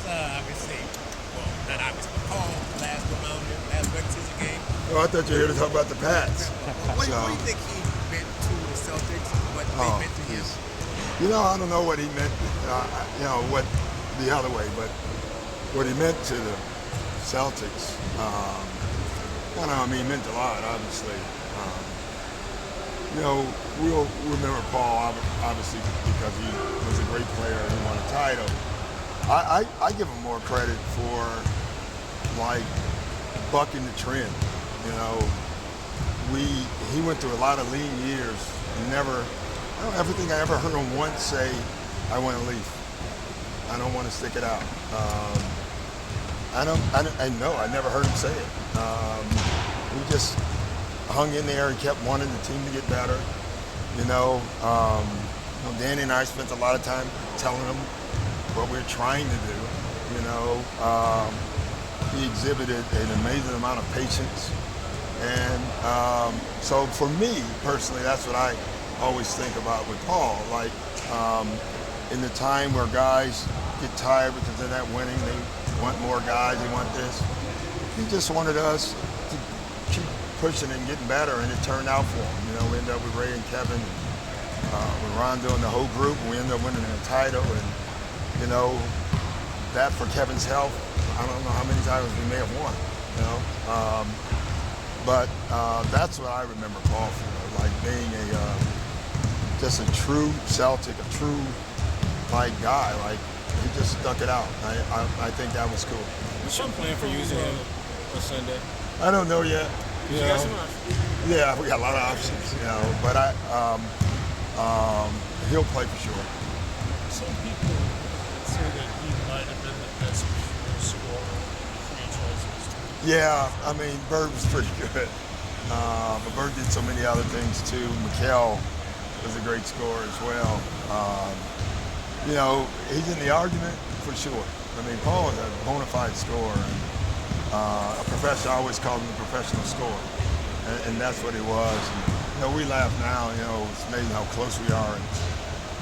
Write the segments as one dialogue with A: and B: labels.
A: obviously, well, not obviously, but Paul last go around there, last regular season game.
B: Oh, I thought you were here to talk about the Pats.
A: What do you think he meant to the Celtics? What they meant to him?
B: You know, I don't know what he meant, what the other way, but what he meant to the Celtics, I don't know, I mean, he meant a lot, obviously. We'll remember Paul, obviously, because he was a great player and he won a title. I give him more credit for, like, bucking the trend. He went through a lot of lean years and I don't ever think I ever heard him once say, I want to leave. I don't want to stick it out. I never heard him say it. He just hung in there and kept wanting the team to get better. Danny and I spent a lot of time telling him what we were trying to do. He exhibited an amazing amount of patience. And so for me, personally, that's what I always think about with Paul. Like, in the time where guys get tired because they're not winning, they want more guys, they want this. He just wanted us to keep pushing and getting better, and it turned out for him. We ended up with Ray and Kevin, with Rondo and the whole group, and we ended up winning a title. And, that for Kevin's health, I don't know how many titles we may have won, But that's what I remember Paul for, like being just a true Celtic, a true guy. Like, he just stuck it out. I think that was cool.
C: What's your plan for using him on Sunday?
B: I don't know yet.
C: You got some options.
B: Yeah, we got a lot of options, But he'll play for sure.
D: Some people say that he might have been the best pure scorer in the franchise's.
B: Yeah, I mean, Bird was pretty good. But Bird did so many other things too. Mikal was a great scorer as well. He's in the argument for sure. I mean, Paul is a bona fide scorer. And, a professional, I always called him a professional scorer. And that's what he was. And, we laugh now, it's amazing how close we are.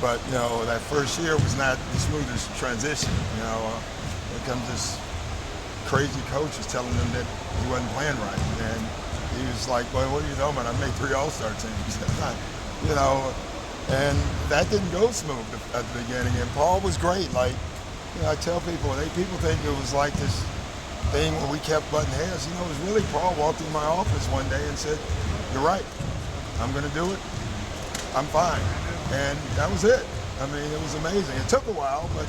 B: But, that first year was not the smoothest transition. Here comes this crazy coach was telling him that he wasn't playing right. And he was like, well, what do you know, man? I made 3 All-Star teams. And that didn't go smooth at the beginning. And Paul was great. Like, I tell people, people think it was like this thing where we kept butting heads. It was really Paul walked in my office one day and said, you're right. I'm going to do it. I'm fine. And that was it. I mean, it was amazing. It took a while, but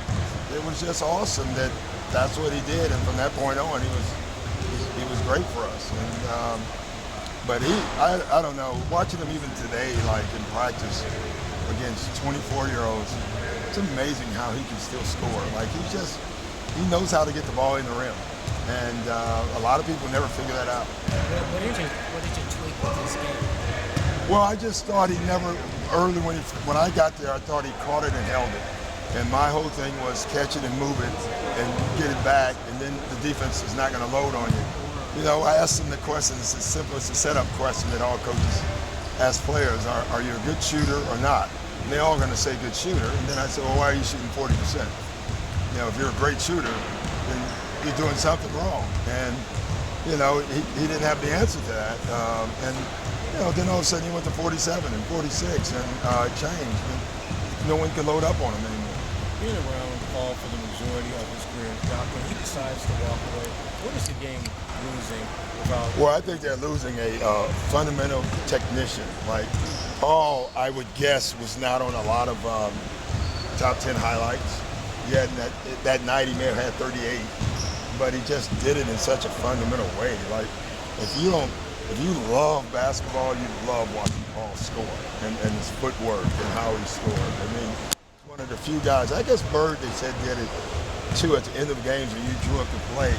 B: it was just awesome that that's what he did. And from that point on, he was great for us. And, but I don't know, watching him even today, like in practice against 24-year-olds, it's amazing how he can still score. Like, he knows how to get the ball in the rim. And a lot of people never figure that out.
E: What did you tweak with this game?
B: Well, I just thought he never, early when I got there, I thought he caught it and held it. And my whole thing was catch it and move it and get it back, and then the defense is not going to load on you. I asked them the question, it's as simple as a setup question that all coaches ask players, are you a good shooter or not? And they're all going to say good shooter. And then I said, well, why are you shooting 40%? If you're a great shooter, then you're doing something wrong. And, he didn't have the answer to that. Then all of a sudden he went to 47 and 46 and it changed. And no one could load up on him anymore.
C: Being around Paul for the majority of his career, Doc, when he decides to walk away, what is the game losing without?
B: Well, I think they're losing a fundamental technician. Like, Paul, I would guess, was not on a lot of top 10 highlights. Yet that night he may have had 38, but he just did it in such a fundamental way. Like, if you love basketball, you love watching Paul score and his footwork and how he scored. I mean, one of the few guys, I guess Bird, they said, did it too at the end of the games when you drew up the play.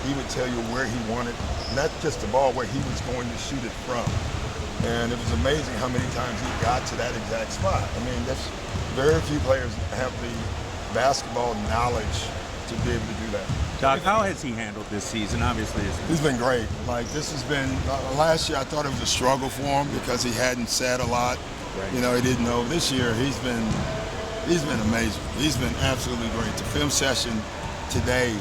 B: He would tell you where he wanted, not just the ball, where he was going to shoot it from. And it was amazing how many times he got to that exact spot. I mean, that's very few players have the basketball knowledge to be able to do that.
F: Doc, how has he handled this season? Obviously,
B: he's been great. Like, this has been, last year I thought it was a struggle for him because he hadn't said a lot. Right. He didn't know. This year he's been amazing. He's been absolutely great. The film session today,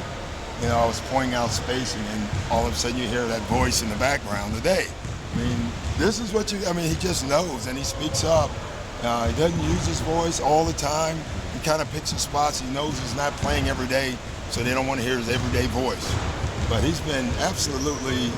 B: you know, I was pointing out spacing, and all of a sudden you hear that voice in the background today. I mean, this is what he just knows, and he speaks up. He doesn't use his voice all the time. He kind of picks his spots. He knows he's not playing every day, so they don't want to hear his everyday voice. But he's been absolutely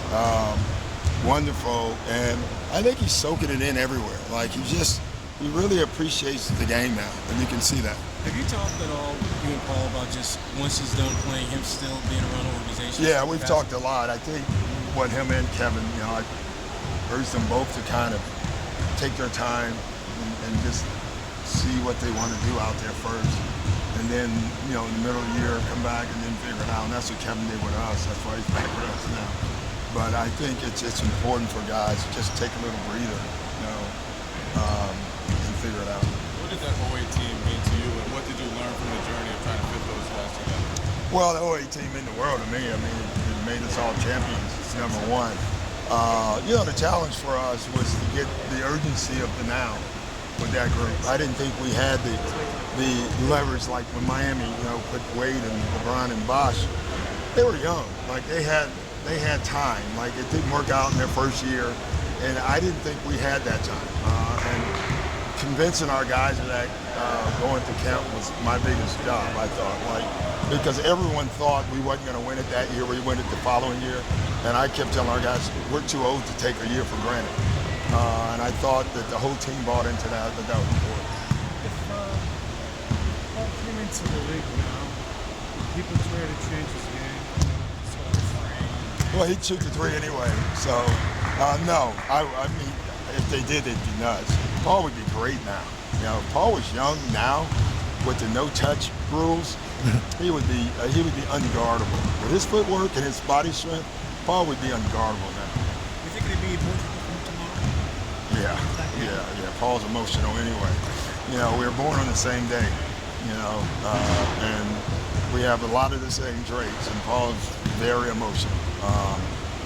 B: wonderful, and I think he's soaking it in everywhere. Like, he really appreciates the game now, and you can see that.
C: Have you talked at all, you and Paul, about just once he's done playing, him still being around the organization?
B: Yeah, we've talked a lot. I think what him and Kevin, you know, I urged them both to kind of take their time and just see what they want to do out there first. And then, you know, in the middle of the year, come back and then figure it out. And that's what Kevin did with us. That's why he's back with us now. But I think it's important for guys to just take a little breather, you know, and figure it out.
G: What did that 08 team mean to you, and what did you learn from the journey of trying to fit those guys together?
B: Well, the 08 team meant the world to me. I mean, it made us all champions. It's number one. You know, the challenge for us was to get the urgency of the now with that group. I didn't think we had the leverage like when Miami, you know, put Wade and LeBron and Bosh. They were young. Like, they had time. Like, it didn't work out in their first year, and I didn't think we had that time. And convincing our guys of that going to camp was my biggest job, I thought. Like, because everyone thought we wasn't going to win it that year, we win it the following year. And I kept telling our guys, we're too old to take a year for granted. And I thought that the whole team bought into that was important.
D: If Paul came into the league now, would people try to change his game? Sort of frame?
B: Well, he'd shoot the three anyway. So, no. I mean, if they did, they'd be nuts. Paul would be great now. You know, if Paul was young now with the no-touch rules, he would be unguardable. With his footwork and his body strength, Paul would be unguardable now.
E: You think they'd be emotional from tomorrow?
B: Yeah. Paul's emotional anyway. You know, we were born on the same day, you know, and we have a lot of the same traits, and Paul's very emotional.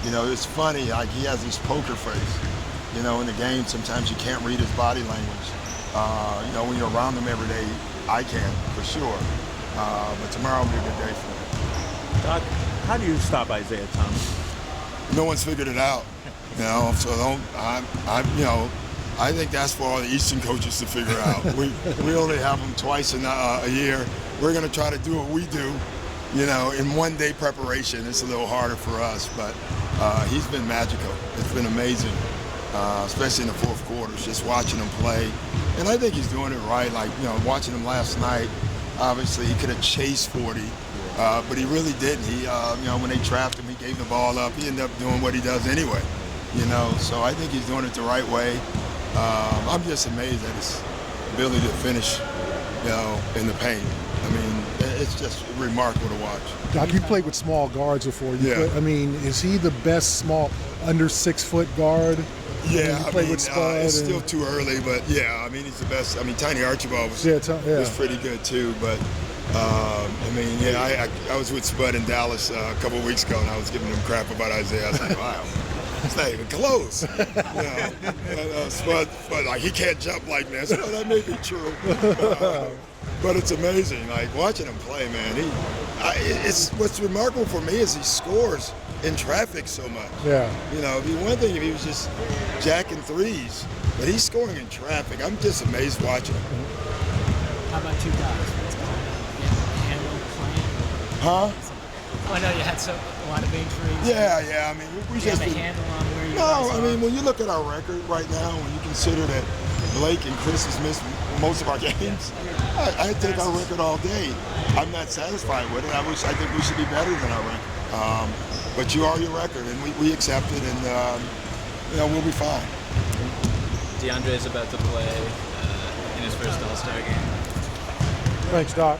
B: You know, it's funny, like, he has this poker face. You know, in the game, sometimes you can't read his body language. You know, when you're around him every day, I can, for sure. But tomorrow will be a good day for him.
F: Doc, how do you stop Isaiah Thomas?
B: No one's figured it out, you know, so you know, I think that's for all the Eastern coaches to figure out. We only have them twice a year. We're going to try to do what we do, you know, in one-day preparation. It's a little harder for us, but he's been magical. It's been amazing, especially in the fourth quarters, just watching him play. And I think he's doing it right. Like, you know, watching him last night, obviously he could have chased 40, but he really didn't. He, you know, when they trapped him, he gave the ball up. He ended up doing what he does anyway, you know. So I think he's doing it the right way. I'm just amazed at his ability to finish, you know, in the paint. I mean, it's just remarkable to watch.
H: Doc, you played with small guards before.
B: Yeah.
H: I mean, is he the best small, under 6 foot guard?
B: Yeah,
H: I mean,
B: it's still too early, but yeah, I mean, he's the best. I mean, Tiny Archibald was pretty good too, but I mean, yeah, I was with Spud in Dallas a couple of weeks ago, and I was giving him crap about Isaiah. I was like, wow, it's not even close. You know, and, Spud, like, he can't jump like this. Well, that may be true, but it's amazing. Like, watching him play, man. It's what's remarkable for me is he scores in traffic so much.
H: Yeah.
B: You know, it'd be one thing if he was just jacking threes, but he's scoring in traffic. I'm just amazed watching him.
E: How about you guys? What's going on? You have a handle playing?
B: Huh?
E: I know you had a lot of injuries.
B: Yeah. I mean, we
E: Do you
B: just
E: have a handle on where you
B: no.
E: guys
B: I
E: are?
B: mean, when you look at our record right now, when you consider that Blake and Chris has missed most of our games, I take our record all day. I'm not satisfied with it. I think we should be better than our record. But you are your record, and we accept it, and you know, we'll be fine.
I: DeAndre is about to play in his first All-Star game.
H: Thanks, Doc.